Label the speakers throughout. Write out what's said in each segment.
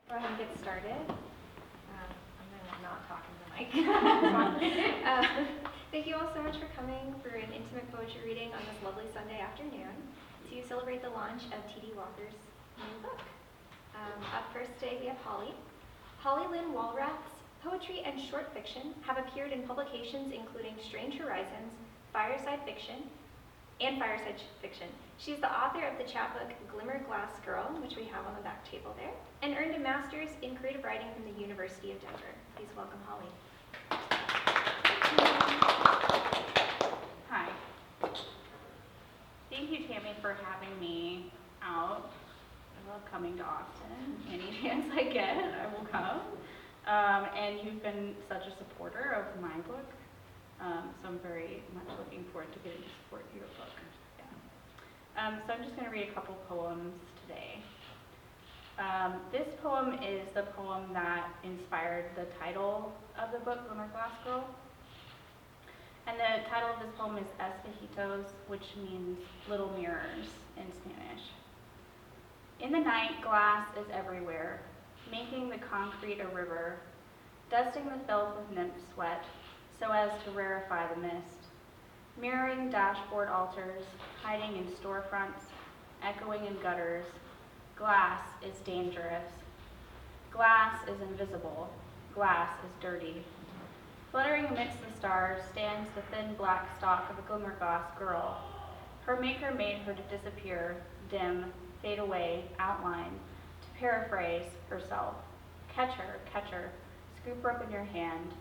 Speaker 1: Go ahead and get started. I'm going to not talk in the mic. Thank you all so much for coming for an intimate poetry reading on this lovely Sunday afternoon to celebrate the launch of T.D. Walker's new book. Up first today we have Holly. Holly Lyn Walrath's poetry and short fiction have appeared in publications including Strange Horizons, Fireside Fiction. She's the author of the chapbook Glimmerglass Girl, which we have on the back table there, and earned a master's in creative writing from the University of Denver. Please welcome Holly.
Speaker 2: Hi. Thank you, Tammy, for having me out. I love coming to Austin. Any chance I get, I will come. And you've been such a supporter of my book. So I'm very much looking forward to getting to support your book. Yeah. So I'm just going to read a couple poems today. This poem is the poem that inspired the title of the book, Glimmerglass Girl. And the title of this poem is Espejitos, which means little mirrors in Spanish. In the night, glass is everywhere, making the concrete a river, dusting the filth with nymph sweat, so as to rarefy the mist. Mirroring dashboard altars, hiding in storefronts, echoing in gutters, glass is dangerous. Glass is invisible. Glass is dirty. Fluttering amidst the stars stands the thin black stalk of a glimmerglass girl. Her maker made her to disappear, dim, fade away, outline, to paraphrase herself. Catch her, scoop her up in your hand.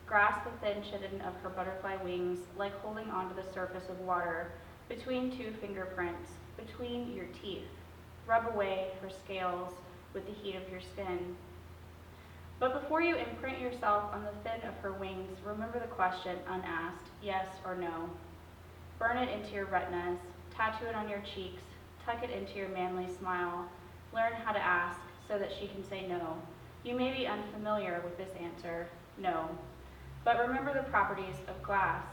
Speaker 2: Grasp the thin chitin of her butterfly wings like holding onto the surface of water, between two fingerprints, between your teeth. Rub away her scales with the heat of your skin. But before you imprint yourself on the fin of her wings, remember the question unasked, yes or no. Burn it into your retinas, tattoo it on your cheeks, tuck it into your manly smile. Learn how to ask so that she can say no. You may be unfamiliar with this answer, no. But remember the properties of glass,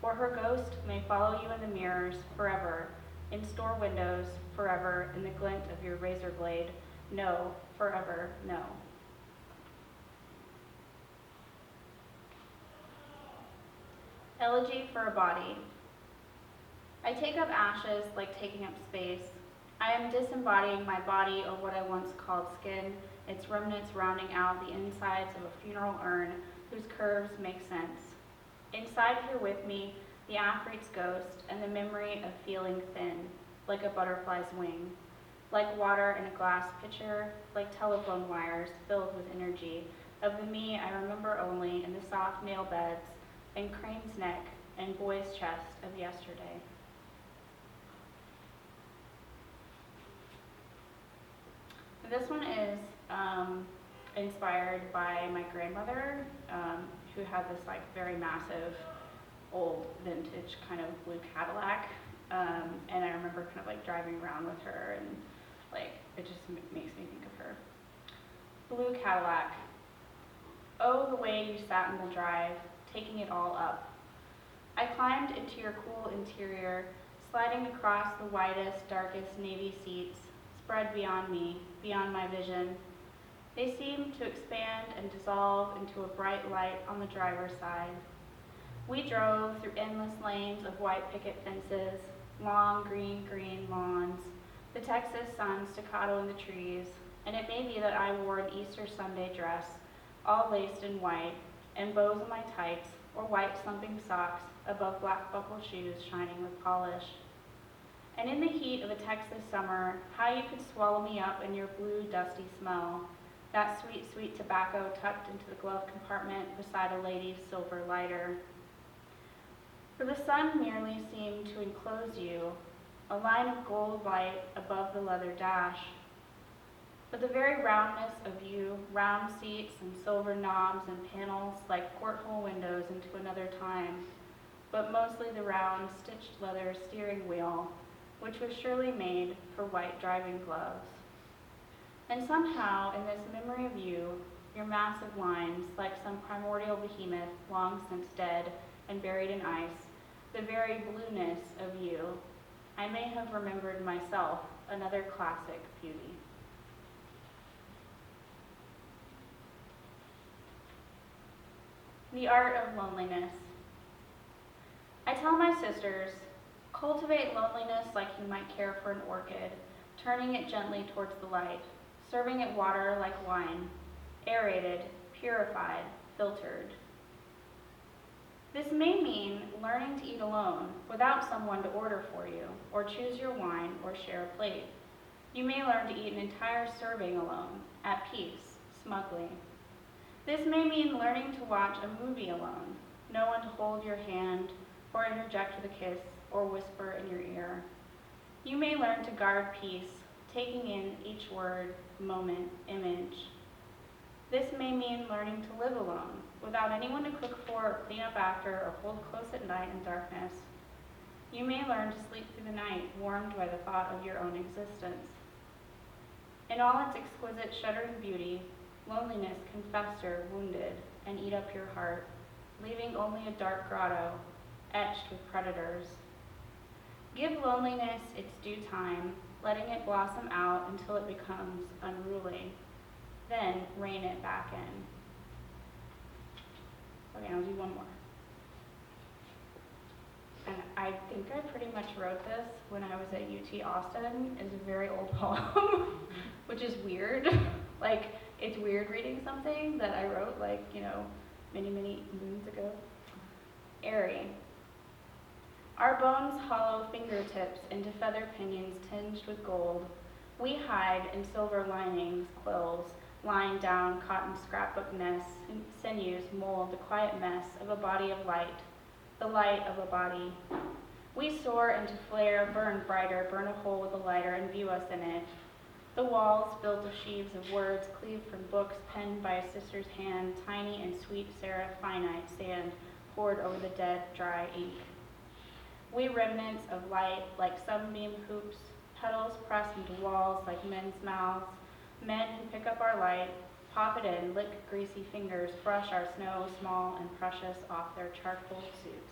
Speaker 2: for her ghost may follow you in the mirrors forever, in store windows forever, in the glint of your razor blade. No, forever, no. Elegy for a body. I take up ashes like taking up space. I am disembodying my body or what I once called skin, its remnants rounding out the insides of a funeral urn whose curves make sense. Inside here with me, the athlete's ghost and the memory of feeling thin, like a butterfly's wing, like water in a glass pitcher, like telephone wires filled with energy, of the me I remember only in the soft nail beds and crane's neck and boy's chest of yesterday. This one is inspired by my grandmother, who had this like very massive, old vintage kind of blue Cadillac, and I remember kind of like driving around with her, and like it just makes me think of her. Blue Cadillac. Oh, the way you sat in the drive, taking it all up. I climbed into your cool interior, sliding across the widest, darkest navy seats, spread beyond me, beyond my vision. They seemed to expand and dissolve into a bright light on the driver's side. We drove through endless lanes of white picket fences, long green lawns, the Texas sun staccato in the trees, and it may be that I wore an Easter Sunday dress, all laced in white, and bows on my tights, or white slumping socks above black buckle shoes shining with polish. And in the heat of a Texas summer, how you could swallow me up in your blue, dusty smell, that sweet, sweet tobacco tucked into the glove compartment beside a lady's silver lighter. For the sun merely seemed to enclose you, a line of gold light above the leather dash. But the very roundness of you, round seats and silver knobs and panels like porthole windows into another time, but mostly the round, stitched leather steering wheel, which was surely made for white driving gloves. And somehow, in this memory of you, your massive lines, like some primordial behemoth long since dead and buried in ice, the very blueness of you, I may have remembered myself another classic beauty. The art of loneliness. I tell my sisters, cultivate loneliness like you might care for an orchid, turning it gently towards the light, serving it water like wine, aerated, purified, filtered. This may mean learning to eat alone without someone to order for you, or choose your wine, or share a plate. You may learn to eat an entire serving alone, at peace, smugly. This may mean learning to watch a movie alone, no one to hold your hand, or interject with a kiss, or whisper in your ear. You may learn to guard peace, taking in each word, moment, image. This may mean learning to live alone, without anyone to cook for or clean up after or hold close at night in darkness. You may learn to sleep through the night, warmed by the thought of your own existence. In all its exquisite, shuddering beauty, loneliness can fester, wounded, and eat up your heart, leaving only a dark grotto, etched with predators. Give loneliness its due time, letting it blossom out until it becomes unruly. Then rein it back in. Okay, I'll do one more. And I think I pretty much wrote this when I was at UT Austin. It's a very old poem, which is weird. Like, it's weird reading something that I wrote, like, many, many moons ago. Airy. Our bones hollow fingertips into feather pinions tinged with gold. We hide in silver linings, quills, lying down cotton scrapbook nests, and sinews mold the quiet mess of a body of light, the light of a body. We soar into flare, burn brighter, burn a hole with a lighter, and view us in it. The walls, built of sheaves of words, cleaved from books penned by a sister's hand, tiny and sweet serif finite sand poured over the dead, dry ink. We remnants of light, like sunbeam hoops, petals pressed into walls like men's mouths, men who pick up our light, pop it in, lick greasy fingers, brush our snow, small and precious, off their charcoal suits.